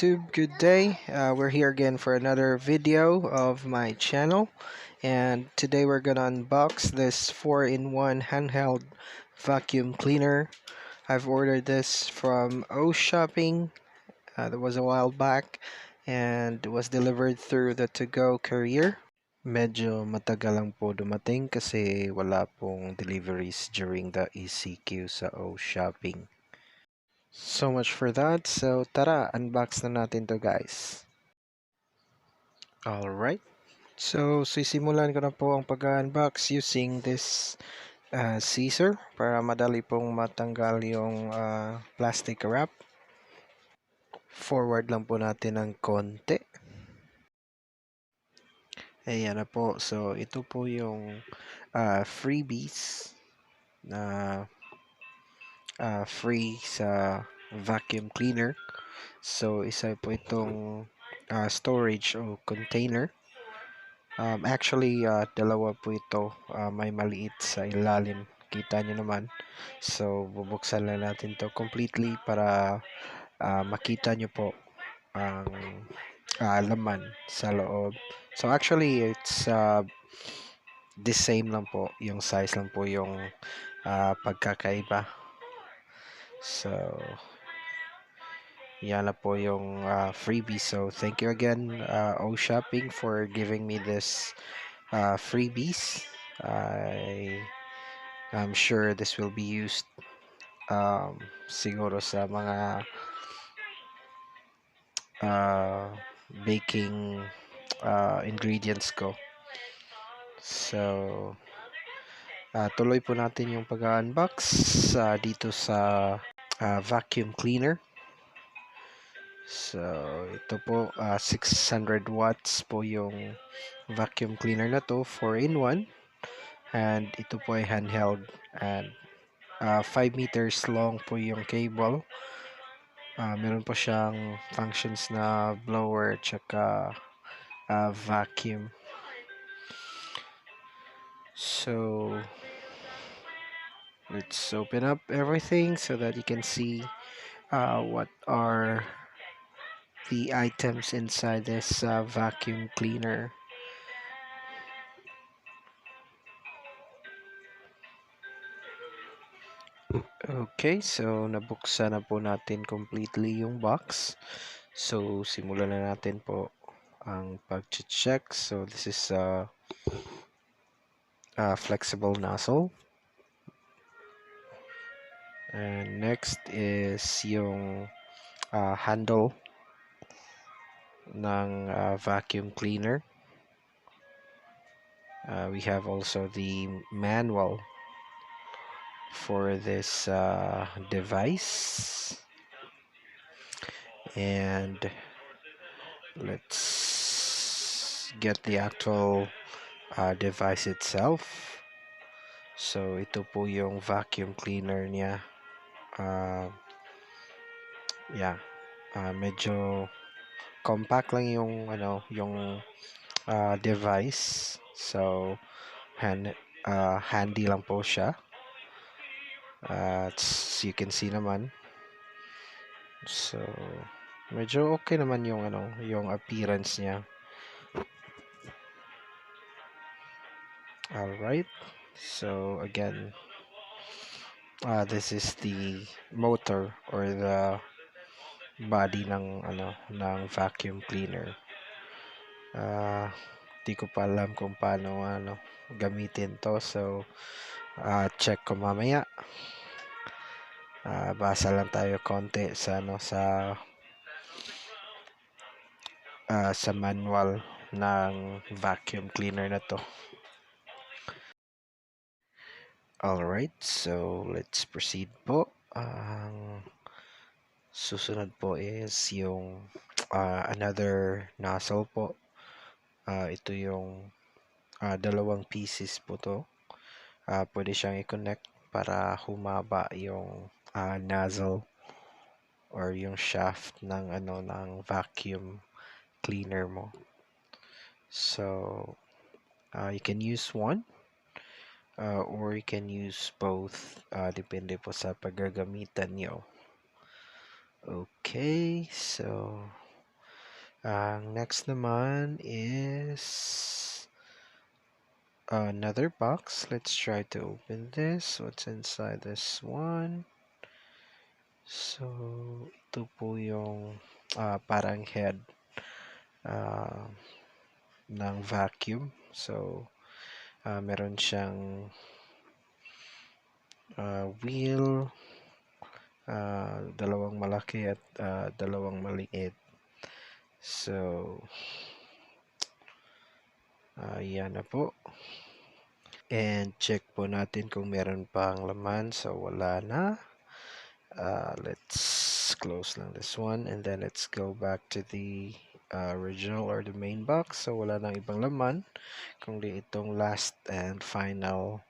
YouTube, good day. We're here again for another video of my channel, and today we're gonna unbox this 4-in-1 handheld vacuum cleaner. I've ordered this from O Shopping. That was a while back, and it was delivered through the to-go courier. Medyo matagal lang po dumating kasi wala pong deliveries during the ECQ sa O Shopping. So much for that. So tara, unbox na natin to guys. Alright. So sisimulan ko na po ang pag-unbox using this scissor para madali pong matanggal yung plastic wrap. Forward lang po natin ng konti. Ayan na po. So ito po yung freebies na free sa vacuum cleaner. So isa po itong storage o container. Actually, dalawa po ito. May maliit sa ilalim. Kita nyo naman. So, bubuksan lang natin to completely para makita nyo po ang laman sa loob. So, actually, it's the same lang po. Yung size lang po yung pagkakaiba. So, yan na po yung freebie. So, thank you again, O Shopping, for giving me this freebies. I'm sure this will be used siguro sa mga baking ingredients ko. So, tuloy po natin yung pag-unbox dito sa vacuum cleaner. So, ito po 600 watts po yung vacuum cleaner na to, 4-in-1. And ito po ay handheld and 5 meters long po yung cable. Meron po siyang functions na blower tsaka vacuum. So, let's open up everything so that you can see what are the items inside this vacuum cleaner. Okay, so nabuksan na po natin completely yung box. So, simulan na natin po ang pag-check. So, this is a flexible nozzle. And next is yung handle ng vacuum cleaner. We have also the manual for this device, and let's get the actual device itself. So ito po yung vacuum cleaner niya. Medyo compact lang yung device. So handy lang po siya. As you can see naman. So medyo okay naman yung yung appearance niya. Alright. So again, this is the motor or the body ng vacuum cleaner. Di ko pa alam kung paano gamitin to. So check ko mamaya. Basa lang tayo konti sa sa manual ng vacuum cleaner na to. Alright, so let's proceed po. Ang susunod po is yung another nozzle po. Ito yung dalawang pieces po to. Pwede siyang i-connect para humaba yung nozzle or yung shaft ng ng vacuum cleaner mo. So you can use one or you can use both, depende po sa paggagamitan nyo. Okay, so Ang next naman is another box. Let's try to open this. What's inside this one? So, ito po yung parang head uh, ng vacuum. So, meron siyang wheel, dalawang malaki at dalawang maliit. So, yan na po. And check po natin kung meron pang laman. So, wala na. Let's close lang this one. And then let's go back to the original or the main box. So, wala nang ibang laman. Kundi itong last and final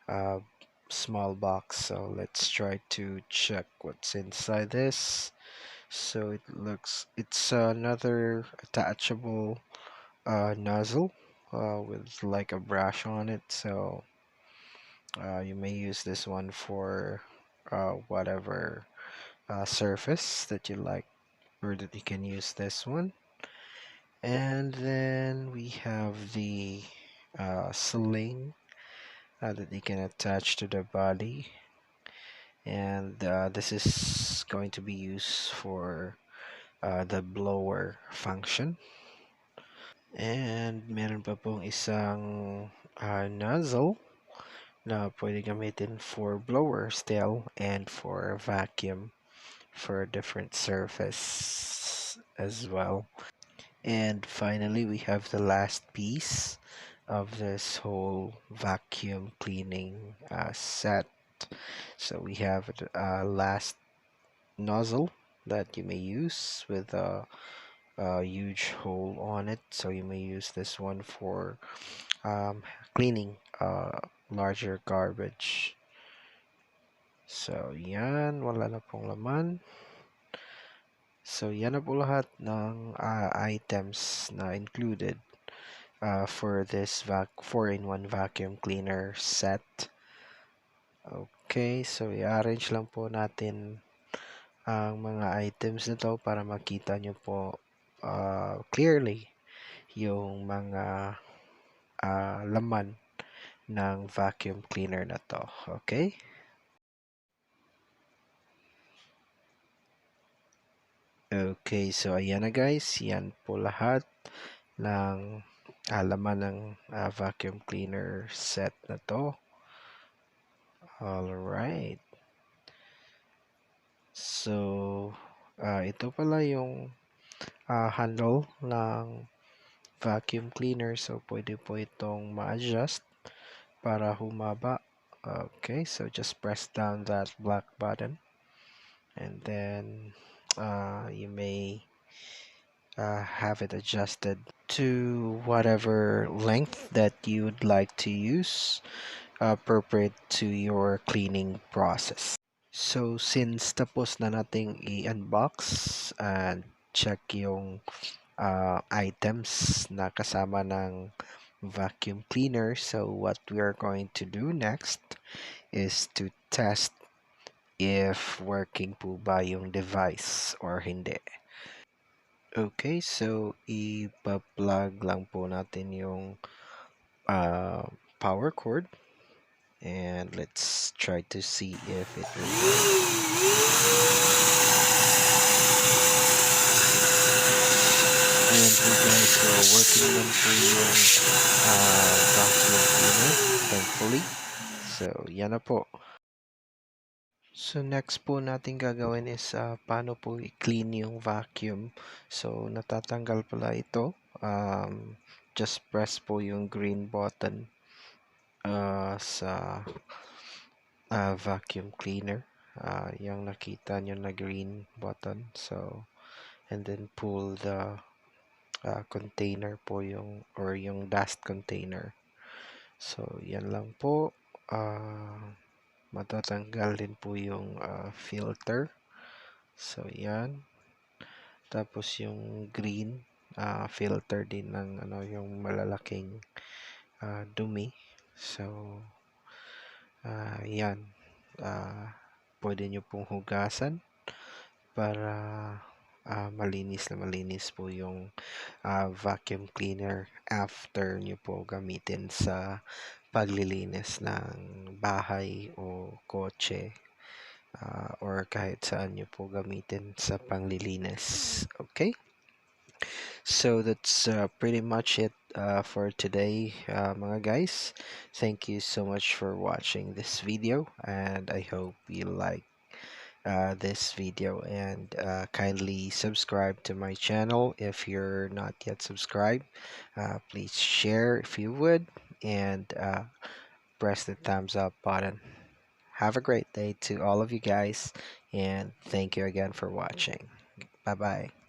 uh, small box. So, let's try to check what's inside this. So, it's another attachable nozzle with like a brush on it. So you may use this one for whatever surface that you like, or that you can use this one. And then we have the sling that you can attach to the body, and this is going to be used for the blower function. And meron pa pong isang nozzle na pwede gamitin for blower still and for vacuum for different surface as well. And finally, we have the last piece of this whole vacuum cleaning set. So we have a last nozzle that you may use with a huge hole on it. So you may use this one for cleaning larger garbage. So, yan. Wala na pong laman. So, yan na po lahat ng items na included for this 4-in-1 vacuum cleaner set. Okay, so i-arrange lang po natin ang mga items na to para makita nyo po clearly yung mga laman ng vacuum cleaner na to. Okay? Okay, so ayan na guys. Yan po lahat ng laman ng vacuum cleaner set na to. Alright. So, ito pala yung handle ng vacuum cleaner. So, pwede po itong ma-adjust para humaba. Okay, so just press down that black button. And then, you may have it adjusted to whatever length that you'd like to use appropriate to your cleaning process. So since tapos na nating i-unbox and check yung items na kasama ng vacuum cleaner, so what we are going to do next is to test if working po ba yung device or hindi. Okay, so ipa-plug lang po natin yung power cord, and let's try to see if it will work. Ayan po guys, so working lang po yung vacuum cleaner, thankfully. So, yan na po. So, next po natin gagawin is paano po i-clean yung vacuum. So, natatanggal pala ito. Just press po yung green button sa vacuum cleaner. Yung nakita nyo na green button. So, and then pull the container po yung, or yung dust container. So, yan lang po. Matatanggal din po yung filter. So, yan. Tapos yung green filter din ng yung malalaking dumi. So, yan. Pwede nyo pong hugasan para malinis na malinis po yung vacuum cleaner after nyo po gamitin sa paglilinis ng bahay o kotse, or kahit saan nyo po gamitin sa panglilinis. Okay, so that's pretty much it for today, mga guys. Thank you so much for watching this video, and I hope you like this video, and kindly subscribe to my channel if you're not yet subscribed. Please share if you would, and press the thumbs up button. Have a great day to all of you guys, and thank you again for watching. Bye bye.